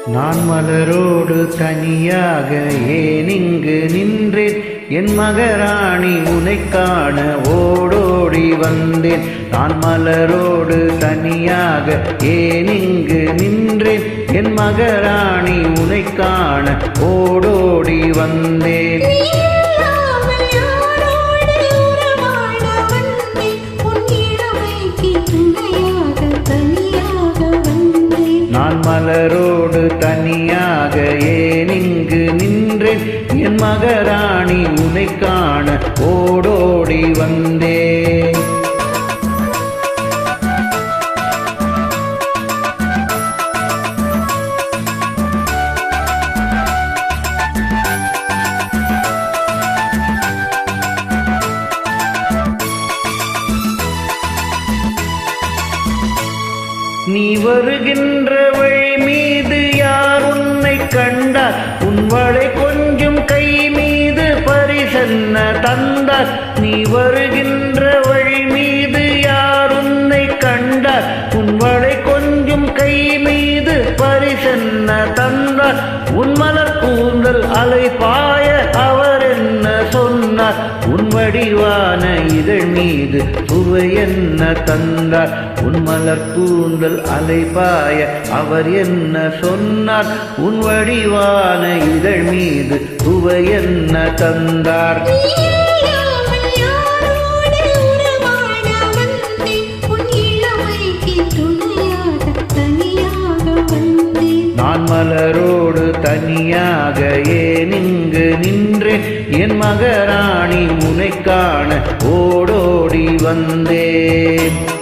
நான் மலரோடு தனியாக ஏன் இங்கு நின்றேன், என் மகராணி உனைக் காண ஓடோடி வந்தேன். நான் மலரோடு தனியாக ஏன் இங்கு நின்றேன், என் மகராணி உனைக் காண ஓடோடி வந்தேன். நான் மலரோடு தனியாக ஏன் இங்கு நின்றேன், என் மகராணி உனைக் காண ஓடோடி வந்தேன். நீ வருகின்ற வழி மீது யார் உன்னை கண்டார், உன் வளை கொஞ்சம் கை மீது பரிசென்ன தந்தார். நீ வருகின்ற வழி மீது யார் உன்னை கண்டார், உன் வளை கொஞ்சம் கை மீது பரிசென்ன தந்தார். உன் மலர் கூந்தல் அலை பாய அவர் என்ன சொன்னார், உன் வடிவான இதழ் மீது சுவை என்ன தந்தார். உன் மலர் கூந்தல் அலை பாய அவர் என்ன சொன்னார், உன் வடிவான இதழ் மீது சுவை என்ன தந்தார். நான் மலரோடு தனியாக ஏன் இங்கு நின்றேன், என் மகராணி உனைக் காண ஓடோடி வந்தேன்.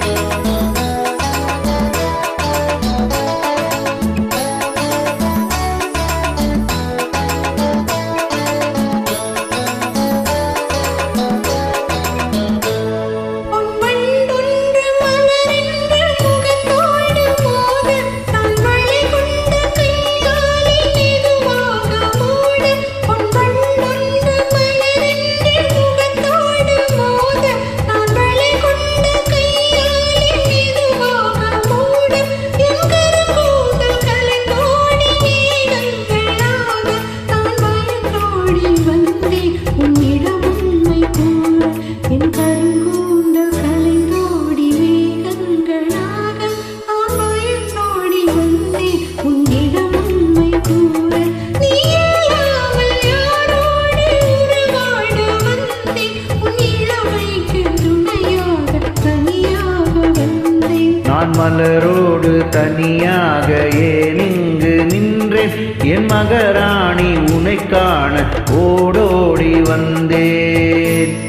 நான் மலரோடு தனியாக ஏன் இங்கு நின்றேன், என் மகராணி உனைக் காண ஓடோடி வந்தேன்.